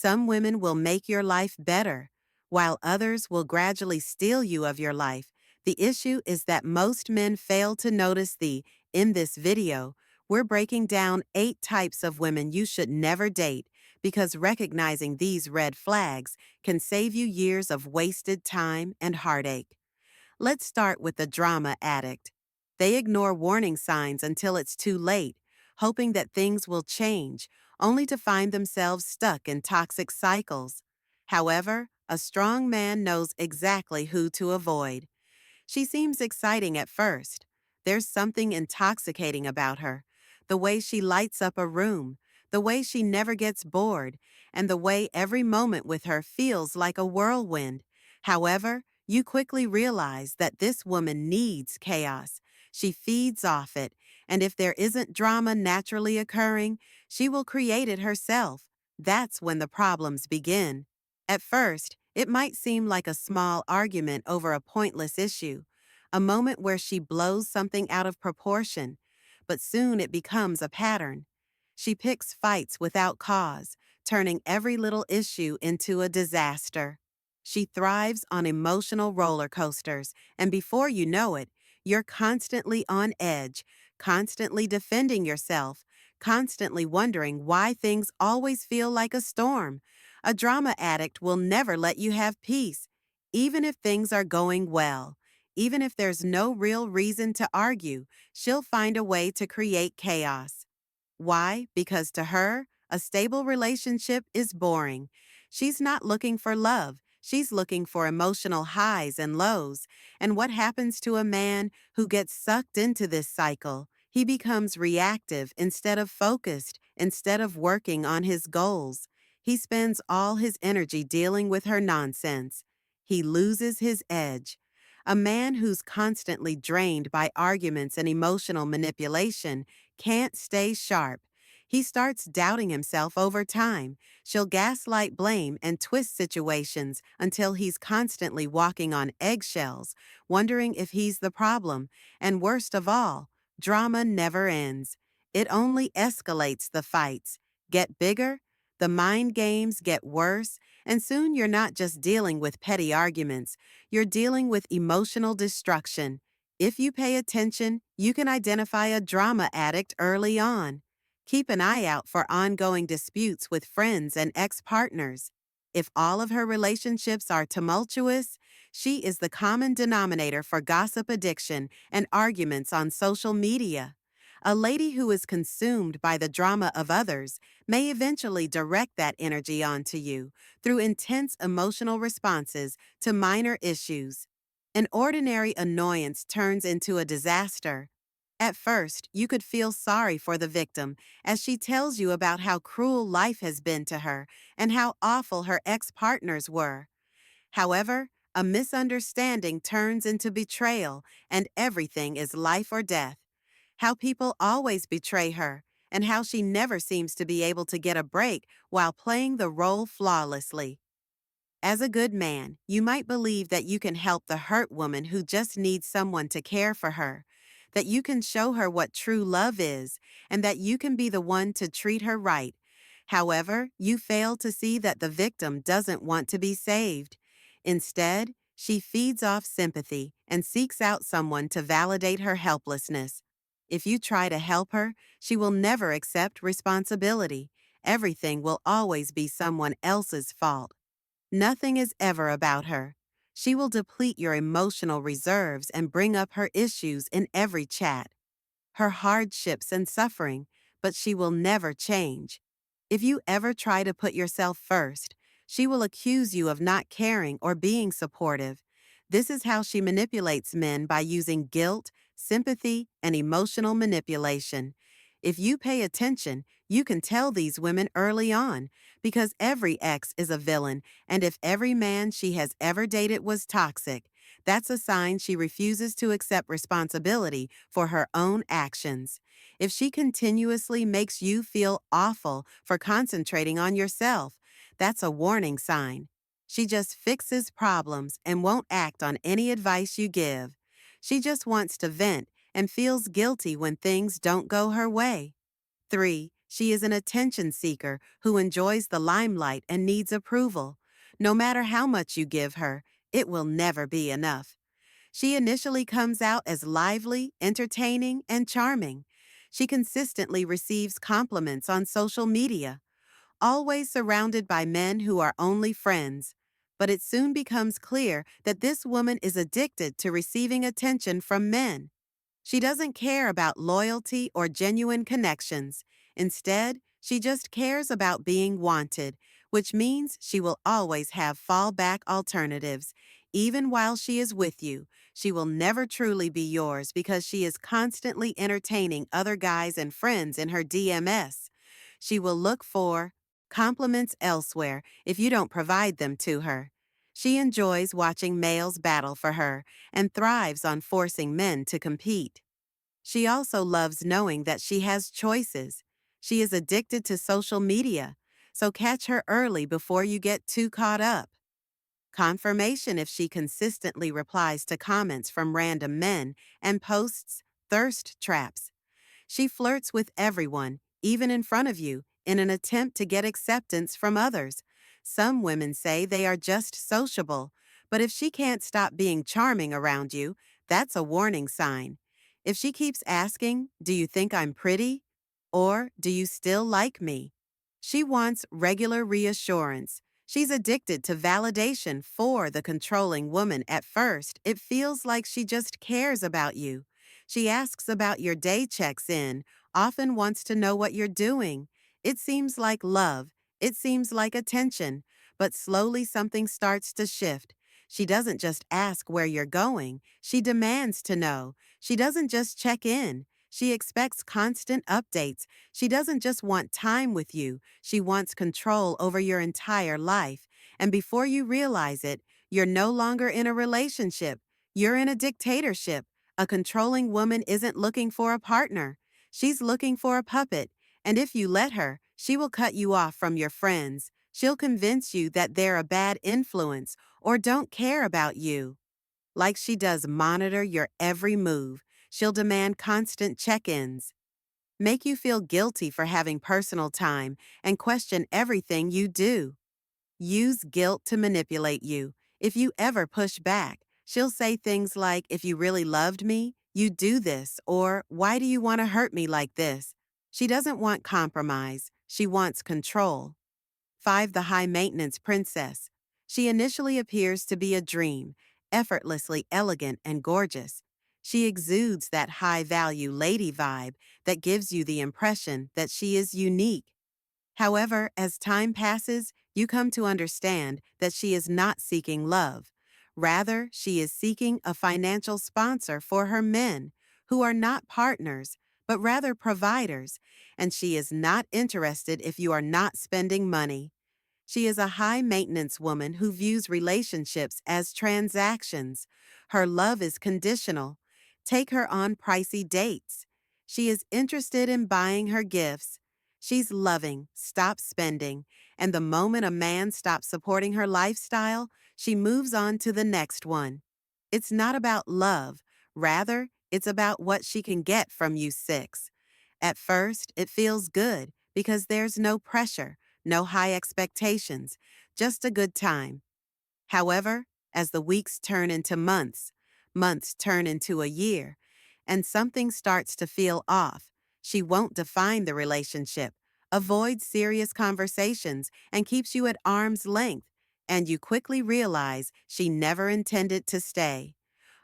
Some women will make your life better, while others will gradually steal you of your life. The issue is that most men fail to notice in this video, we're breaking down 8 types of women you should never date because recognizing these red flags can save you years of wasted time and heartache. Let's start with the drama addict. They ignore warning signs until it's too late, hoping that things will change, only to find themselves stuck in toxic cycles. However, a strong man knows exactly who to avoid. She seems exciting at first. There's something intoxicating about her. The way she lights up a room, the way she never gets bored, and the way every moment with her feels like a whirlwind. However, you quickly realize that this woman needs chaos. She feeds off it, and if there isn't drama naturally occurring, she will create it herself. That's when the problems begin. At first, it might seem like a small argument over a pointless issue, a moment where she blows something out of proportion, but soon it becomes a pattern. She picks fights without cause, turning every little issue into a disaster. She thrives on emotional roller coasters, and before you know it, you're constantly on edge, constantly defending yourself, constantly wondering why things always feel like a storm. A drama addict will never let you have peace, even if things are going well. Even if there's no real reason to argue, she'll find a way to create chaos. Why? Because to her, a stable relationship is boring. She's not looking for love. She's looking for emotional highs and lows. And what happens to a man who gets sucked into this cycle? He becomes reactive instead of focused, instead of working on his goals. He spends all his energy dealing with her nonsense. He loses his edge. A man who's constantly drained by arguments and emotional manipulation can't stay sharp. He starts doubting himself over time. She'll gaslight, blame, and twist situations until he's constantly walking on eggshells, wondering if he's the problem. And worst of all, drama never ends. It only escalates the fights. Get bigger, the mind games get worse, and soon you're not just dealing with petty arguments, you're dealing with emotional destruction. If you pay attention, you can identify a drama addict early on. Keep an eye out for ongoing disputes with friends and ex-partners. If all of her relationships are tumultuous, she is the common denominator for gossip addiction and arguments on social media. A lady who is consumed by the drama of others may eventually direct that energy onto you through intense emotional responses to minor issues. An ordinary annoyance turns into a disaster. At first, you could feel sorry for the victim as she tells you about how cruel life has been to her and how awful her ex-partners were. However, a misunderstanding turns into betrayal and everything is life or death. How people always betray her, and how she never seems to be able to get a break while playing the role flawlessly. As a good man, you might believe that you can help the hurt woman who just needs someone to care for her, that you can show her what true love is, and that you can be the one to treat her right. However, you fail to see that the victim doesn't want to be saved. Instead, she feeds off sympathy and seeks out someone to validate her helplessness. If you try to help her, she will never accept responsibility. Everything will always be someone else's fault. Nothing is ever about her. She will deplete your emotional reserves and bring up her issues in every chat, her hardships and suffering, but she will never change. If you ever try to put yourself first, she will accuse you of not caring or being supportive. This is how she manipulates men by using guilt, sympathy, and emotional manipulation. If you pay attention, you can tell these women early on, because every ex is a villain, and if every man she has ever dated was toxic, that's a sign she refuses to accept responsibility for her own actions. If she continuously makes you feel awful for concentrating on yourself, that's a warning sign. She just fixes problems and won't act on any advice you give. She just wants to vent and feels guilty when things don't go her way. 3. She is an attention seeker who enjoys the limelight and needs approval. No matter how much you give her, it will never be enough. She initially comes out as lively, entertaining, and charming. She consistently receives compliments on social media, always surrounded by men who are only friends. But it soon becomes clear that this woman is addicted to receiving attention from men. She doesn't care about loyalty or genuine connections. Instead, she just cares about being wanted, which means she will always have fallback alternatives. Even while she is with you, she will never truly be yours because she is constantly entertaining other guys and friends in her DMS. She will look for compliments elsewhere if you don't provide them to her. She enjoys watching males battle for her and thrives on forcing men to compete. She also loves knowing that she has choices. She is addicted to social media, so catch her early before you get too caught up. Confirmation if she consistently replies to comments from random men and posts thirst traps. She flirts with everyone, even in front of you, in an attempt to get acceptance from others. Some women say they are just sociable, but if she can't stop being charming around you, that's a warning sign. If she keeps asking, "Do you think I'm pretty?" or "Do you still like me?" she wants regular reassurance. She's addicted to validation for the controlling woman. At first, it feels like she just cares about you. She asks about your day, checks in, often wants to know what you're doing. It seems like love. It seems like attention. But slowly something starts to shift. She doesn't just ask where you're going. She demands to know. She doesn't just check in. She expects constant updates. She doesn't just want time with you. She wants control over your entire life. And before you realize it, you're no longer in a relationship. You're in a dictatorship. A controlling woman isn't looking for a partner. She's looking for a puppet. And if you let her, she will cut you off from your friends. She'll convince you that they're a bad influence or don't care about you. Like she does monitor your every move. She'll demand constant check-ins, make you feel guilty for having personal time, and question everything you do. Use guilt to manipulate you. If you ever push back, she'll say things like, "If you really loved me, you'd do this," or "Why do you want to hurt me like this?" She doesn't want compromise. She wants control. 5. The high maintenance princess. She initially appears to be a dream, effortlessly elegant and gorgeous. She exudes that high value lady vibe that gives you the impression that she is unique. However, as time passes, you come to understand that she is not seeking love. Rather, she is seeking a financial sponsor for her men, who are not partners, but rather providers, and she is not interested if you are not spending money. She is a high-maintenance woman who views relationships as transactions. Her love is conditional. Take her on pricey dates. She is interested in buying her gifts. She's loving, stop spending, and the moment a man stops supporting her lifestyle, she moves on to the next one. It's not about love. Rather, it's about what she can get from you. 6. At first, it feels good because there's no pressure. No high expectations, just a good time. However, as the weeks turn into months, months turn into a year, and something starts to feel off, she won't define the relationship, avoids serious conversations, and keeps you at arm's length, and you quickly realize she never intended to stay.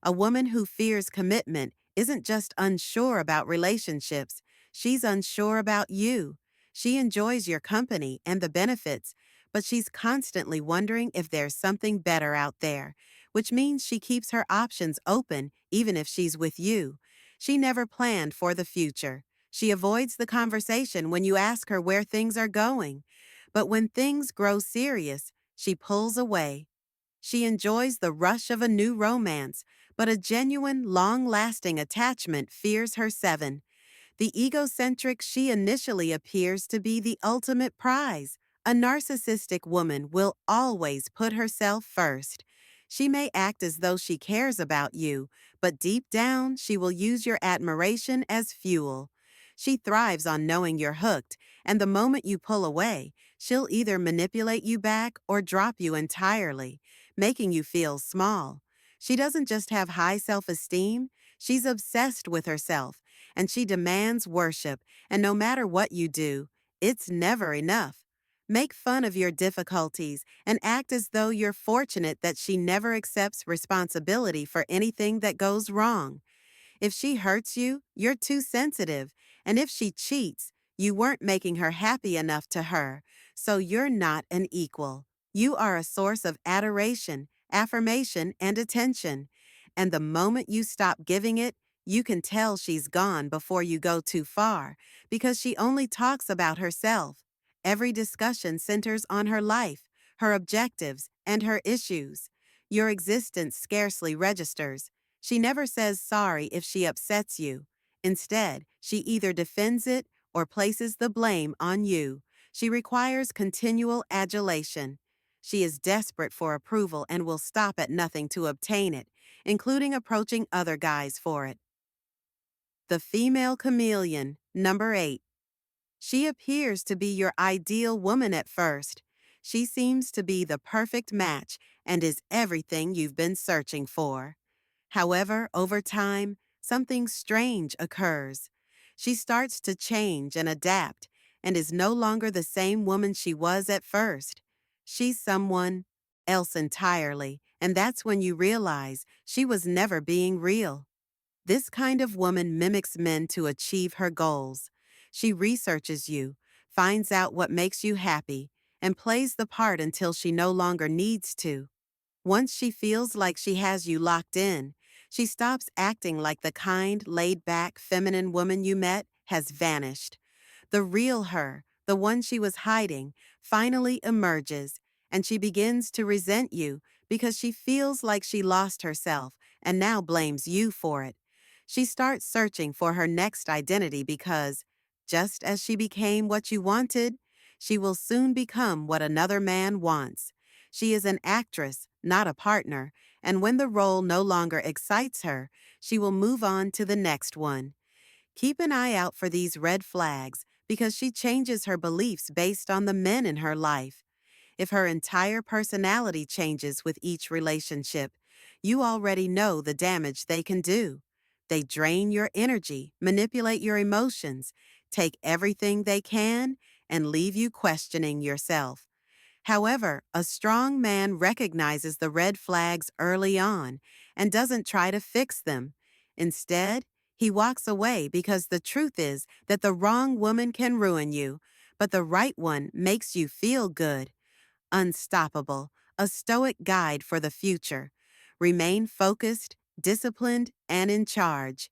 A woman who fears commitment isn't just unsure about relationships, she's unsure about you. She enjoys your company and the benefits, but she's constantly wondering if there's something better out there, which means she keeps her options open even if she's with you. She never planned for the future. She avoids the conversation when you ask her where things are going. But when things grow serious, she pulls away. She enjoys the rush of a new romance, but a genuine, long-lasting attachment fears her. 7. The egocentric. She initially appears to be the ultimate prize. A narcissistic woman will always put herself first. She may act as though she cares about you, but deep down, she will use your admiration as fuel. She thrives on knowing you're hooked, and the moment you pull away, she'll either manipulate you back or drop you entirely, making you feel small. She doesn't just have high self-esteem, she's obsessed with herself, and she demands worship, and no matter what you do, it's never enough. Make fun of your difficulties and act as though you're fortunate that she never accepts responsibility for anything that goes wrong. If she hurts you, you're too sensitive. And if she cheats, you weren't making her happy enough to her. So you're not an equal. You are a source of adoration, affirmation, and attention. And the moment you stop giving it, you can tell she's gone before you go too far, because she only talks about herself. Every discussion centers on her life, her objectives, and her issues. Your existence scarcely registers. She never says sorry if she upsets you. Instead, she either defends it or places the blame on you. She requires continual adulation. She is desperate for approval and will stop at nothing to obtain it, including approaching other guys for it. The female chameleon, number 8. She appears to be your ideal woman at first. She seems to be the perfect match and is everything you've been searching for. However, over time, something strange occurs. She starts to change and adapt and is no longer the same woman she was at first. She's someone else entirely, and that's when you realize she was never being real. This kind of woman mimics men to achieve her goals. She researches you, finds out what makes you happy, and plays the part until she no longer needs to. Once she feels like she has you locked in, she stops acting like the kind, laid-back, feminine woman you met has vanished. The real her, the one she was hiding, finally emerges, and she begins to resent you because she feels like she lost herself and now blames you for it. She starts searching for her next identity because, just as she became what you wanted, she will soon become what another man wants. She is an actress, not a partner, and when the role no longer excites her, she will move on to the next one. Keep an eye out for these red flags because she changes her beliefs based on the men in her life. If her entire personality changes with each relationship, you already know the damage they can do. They drain your energy, manipulate your emotions, take everything they can, and leave you questioning yourself. However, a strong man recognizes the red flags early on and doesn't try to fix them. Instead, he walks away because the truth is that the wrong woman can ruin you, but the right one makes you feel good. Unstoppable, a stoic guide for the future. Remain focused, disciplined, and in charge.